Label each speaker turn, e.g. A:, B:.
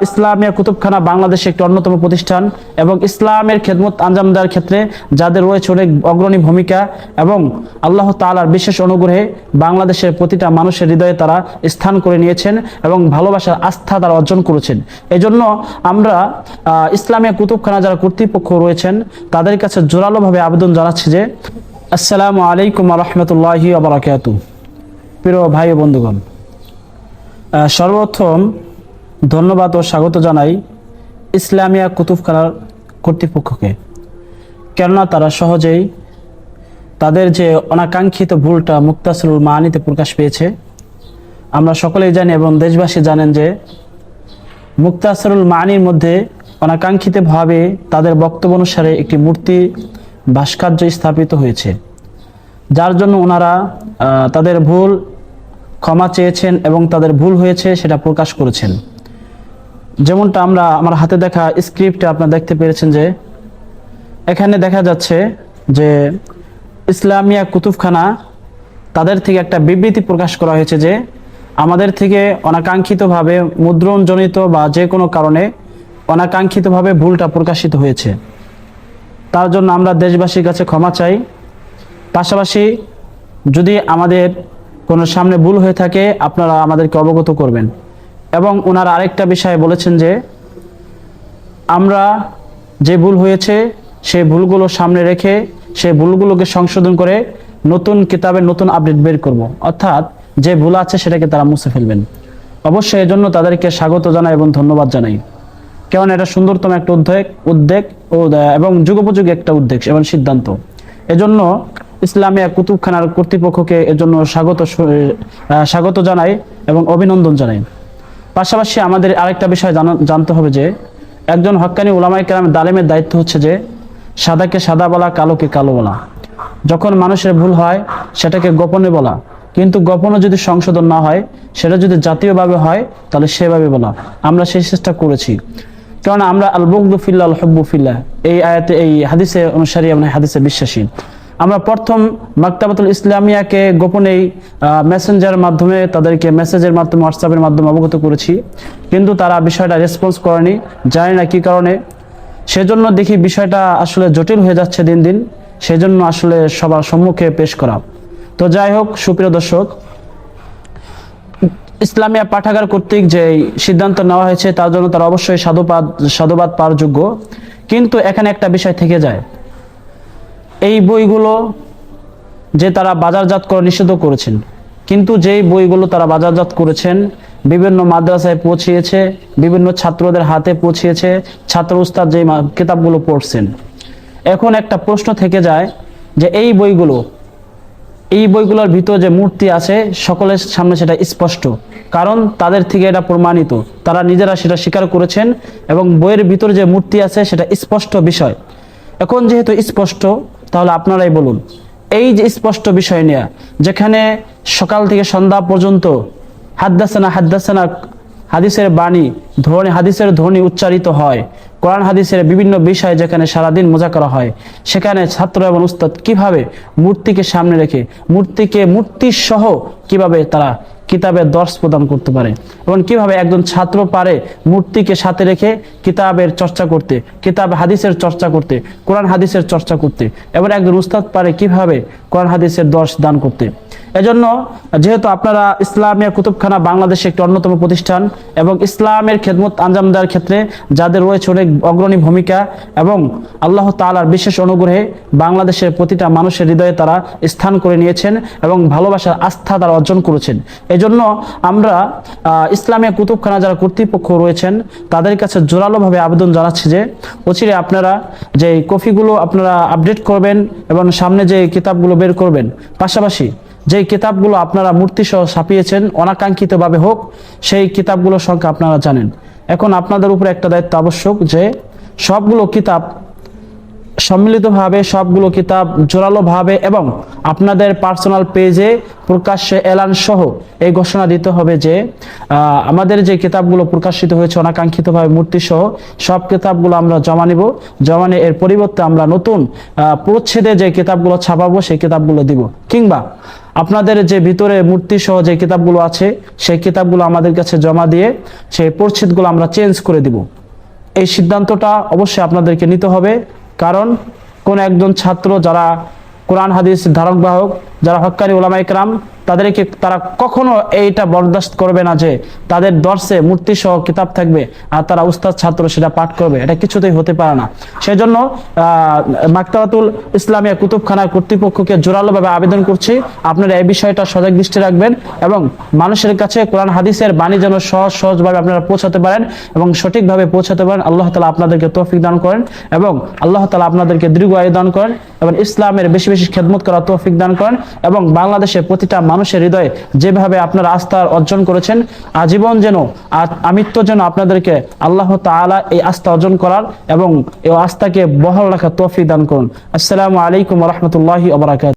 A: ইসলামিয়া কুতুবখানা বাংলাদেশে একটি অন্যতম প্রতিষ্ঠান এবং ইসলামের খেদমত আঞ্জাম দেওয়ার ক্ষেত্রে যাদের রয়েছে অনেক অগ্রণী ভূমিকা এবং আল্লাহ তাআলার বিশেষ অনুগ্রহে বাংলাদেশের প্রতিটা মানুষের হৃদয়ে তারা স্থান করে নিয়েছেন এবং ভালোবাসার আস্থা তারা অর্জন করেছেন। এজন্য আমরা ইসলামিয়া কুতুবখানা যারা কর্তৃপক্ষ রয়েছেন তাদের কাছে জোরালোভাবে আবেদন জানাচ্ছি যে আসসালামু আলাইকুম ওয়া রাহমাতুল্লাহি ওয়া বারাকাতুহু। প্রিয় ভাই ও বন্ধুগণ, সর্বপ্রথম ধন্যবাদ ও স্বাগত জানাই ইসলামিয়া কুতুবখানার কর্তৃপক্ষকে, কেননা তারা সহজেই তাদের যে অনাকাঙ্ক্ষিত ভুলটা মুক্তাসরুল মাআনিতে প্রকাশ পেয়েছে। আমরা সকলেই জানি এবং দেশবাসী জানেন যে মুক্তাসরুল মাআনির মধ্যে অনাকাঙ্ক্ষিতভাবে তাদের বক্তব্য অনুসারে একটি মূর্তি ভাস্কর্য স্থাপিত হয়েছে, যার জন্য ওনারা তাদের ভুল ক্ষমা চেয়েছেন এবং তাদের ভুল হয়েছে সেটা প্রকাশ করেছেন। যেমনটা আমরা আমার হাতে দেখা স্ক্রিপ্টে আপনারা দেখতে পেরেছেন যে এখানে দেখা যাচ্ছে যে ইসলামিয়া কুতুবখানা তাদের থেকে একটা বিবৃতি প্রকাশ করা হয়েছে যে আমাদের থেকে অনাকাঙ্ক্ষিতভাবে মুদ্রণজনিত বা যে কোনো কারণে অনাকাঙ্ক্ষিতভাবে ভুলটা প্রকাশিত হয়েছে, তার জন্য আমরা দেশবাসীর কাছে ক্ষমা চাই। পাশাপাশি যদি আমাদের কোনো সামনে ভুল হয়ে থাকে আপনারা আমাদেরকে অবগত করবেন। এবং ওনারা আরেকটা বিষয় বলেছেন যে আমরা যে ভুল হয়েছে সেই ভুলগুলো সামনে রেখে সেই ভুলগুলোকে সংশোধন করে নতুন কিতাবের নতুন আপডেট বের করব, অর্থাৎ যে ভুল আছে সেটাকে তারা মুছে ফেলবেন। অবশ্যই এজন্য তাদেরকে স্বাগত জানাই এবং ধন্যবাদ জানাই, কারণ এটা সুন্দরতম একটা উদ্যোগ এবং যুগোপযোগী একটা উদ্যোগ এবং সিদ্ধান্ত। এজন্য ইসলামিয়া কুতুবখানার কর্তৃপক্ষকে এজন্য স্বাগত জানাই এবং অভিনন্দন জানাই। পাশাপাশি আমাদের আরেকটা বিষয় জানতে হবে যে একজন হক্কানি উলামায়ে কেরাম দালেমের দায়িত্ব হচ্ছে যে সাদাকে সাদা বলা, কালোকে কালো বলা। যখন মানুষের ভুল হয় সেটাকে গোপনে বলা, কিন্তু গোপনে যদি সংশোধন না হয় সেটা যদি জাতীয়ভাবে হয় তাহলে সেভাবে বলা। আমরা সেই চেষ্টা করেছি, কারণ আমরা আল বুগদু ফিল্লাহ আল হুব্বু ফিল্লাহ এই আয়াতে এই হাদিসে অনুসারী এবং হাদিসে বিশ্বাসী। আমরা প্রথম মাকতাবাতুল ইসলামিয়াকে গোপনেই মেসেঞ্জারের মাধ্যমে তাদেরকে মেসেজের মাধ্যমে হোয়াটসঅ্যাপের মাধ্যমে অবগত করেছি, কিন্তু তারা বিষয়টা রেসপন্স করেনি, জানি না কি কারণে। সেজন্য দেখি বিষয়টা আসলে জটিল হয়ে যাচ্ছে দিন দিন, সেজন্য আসলে সবার সম্মুখে পেশ করা। তো যাই হোক, সুপ্রিয় দর্শক, ইসলামিয়া পাঠাগার কর্তৃক যে সিদ্ধান্ত নেওয়া হয়েছে তার জন্য তারা অবশ্যই সাধুবাদ পাওয়ার যোগ্য। কিন্তু এখানে একটা বিষয় থেকে যায়, এই বইগুলো যে তারা বাজারজাত করে নিষিদ্ধ করেছেন, কিন্তু যেই বইগুলো তারা বাজারজাত করেছেন বিভিন্ন মাদ্রাসায় পৌঁছিয়েছে, বিভিন্ন ছাত্রদের হাতে পৌঁছিয়েছে, ছাত্র উস্তাদ যে কিতাবগুলো পড়ছেন। এখন একটা প্রশ্ন থেকে যায় যে এই বইগুলোর ভিতর যে মূর্তি আছে সকলের সামনে সেটা স্পষ্ট, কারণ তাদের থেকে এটা প্রমাণিত, তারা নিজেরা সেটা স্বীকার করেছেন এবং বইয়ের ভিতরে যে মূর্তি আছে সেটা স্পষ্ট বিষয়। এখন যেহেতু স্পষ্ট, তাহলে আপনারাই বলুন, এই যে স্পষ্ট বিষয় নিয়ে যেখানে সকাল থেকে সন্ধ্যা পর্যন্ত হাদ্দাসানা হাদিসের বাণী হাদিসের ধ্বনি উচ্চারিত হয়, কোরআন হাদিসের বিভিন্ন বিষয় যেখানে সারাদিন মোজাকারা হয়, সেখানে ছাত্র এবং উস্তাদ কিভাবে মূর্তিকে সামনে রেখে মূর্তি সহ কিভাবে তারা কিতাবের দর্শ প্রদান করতে পারে এবং কিভাবে একজন ছাত্র পারে মূর্তিকে সাথে রেখে কিতাবের চর্চা করতে, কিতাব হাদিসের চর্চা করতে, কোরআন হাদিসের চর্চা করতে, এবং একজন উস্তাদ পারে কিভাবে কোরআন হাদিসের দর্শ দান করতে। এজন্য যেহেতু আপনারা ইসলামিয়া কুতুবখানা বাংলাদেশে একটি অন্যতম প্রতিষ্ঠান এবং ইসলামের খেদমত আঞ্জাম দেওয়ার ক্ষেত্রে যাদের রয়েছে অনেক অগ্রণী ভূমিকা এবং আল্লাহ তাআলার বিশেষ অনুগ্রহে বাংলাদেশের প্রতিটা মানুষের হৃদয়ে তারা স্থান করে নিয়েছেন এবং ভালোবাসার আস্থা তারা অর্জন করেছেন। এজন্য আমরা ইসলামিয়া কুতুবখানা যারা কর্তৃপক্ষ রয়েছেন তাদের কাছে জোরালোভাবে আবেদন জানাচ্ছি যে অচিরে আপনারা যে কপিগুলো আপনারা আপডেট করবেন এবং সামনে যে কিতাবগুলো বের করবেন, পাশাপাশি যে কিতাবগুলো আপনারা মূর্তি সহ ছাপিয়েছেন অনাকাঙ্ক্ষিতভাবে হোক, সেই কিতাবগুলোর সংখ্যা আপনারা জানেন। এখন আপনাদের উপরে একটা দায়িত্ব আবশ্যক যে সবগুলো কিতাব সম্মিলিতভাবে, সবগুলো কিতাব জোরালোভাবে এবং আপনাদের পার্সোনাল পেজে প্রকাশ্যে এলান সহ এই ঘোষণা দিতে হবে যে আমাদের যে কিতাবগুলো প্রকাশিত হয়েছে অনাকাঙ্ক্ষিতভাবে মূর্তি সহ সব কিতাবগুলো আমরা জমা নিব, জমা নিয়ে এর পরিবর্তে আমরা নতুন প্রচ্ছেদে যে কিতাবগুলো ছাপাবো সেই কিতাবগুলো দিব, কিংবা আপনাদের যে ভিতরে মূর্তি সহ যে কিতাবগুলো আছে সেই কিতাবগুলো আমাদের কাছে জমা দিয়ে সেই পরিচ্ছেদগুলো আমরা চেঞ্জ করে দিব। এই সিদ্ধান্তটা অবশ্যই আপনাদেরকে নিতে হবে, কারণ কোন একজন ছাত্র যারা কোরআন হাদিস ধারক বাহক, যারা হক্কানি উলামা ইকরাম, তারা কখনো এইটা বরদাস্ত করবে না যে তাদের দর্শে মূর্তি সহ কিতাব থাকবে আর তারা উস্তাদ ছাত্র সেটা পাঠ করবে। এটা কিছুতেই হতে পারে না। সেজন্য মাকতাবাতুল ইসলামিয়া কুতুবখানা কর্তৃপক্ষকে জোরালোভাবে আবেদন করছি, আপনারা এই বিষয়টা সজাগ দৃষ্টি রাখবেন এবং মানুষের কাছে কোরআন হাদিসের বাণী যেন সহজভাবে আপনারা পৌঁছাতে পারেন এবং সঠিকভাবে পৌঁছাতে পারেন। আল্লাহ তাআলা আপনাদেরকে তৌফিক দান করেন এবং আল্লাহ তাআলা আপনাদেরকে দীর্ঘ আয়ু দান করেন এবং ইসলামের বেশি বেশি খেদমত করার তৌফিক দান করেন এবং বাংলাদেশের প্রতিটা মানুষের হৃদয়ে যেভাবে আপনারা আস্থা অর্জন করেছেন, আজীবন যেন আমৃত্যু যেন আপনাদেরকে আল্লাহ তাআলা এই আস্থা অর্জন করার এবং এই আস্থাকে বহাল রাখার তৌফিক দান করুন। আসসালামু আলাইকুম ওয়া রাহমাতুল্লাহি ওয়া বারাকাতুহু।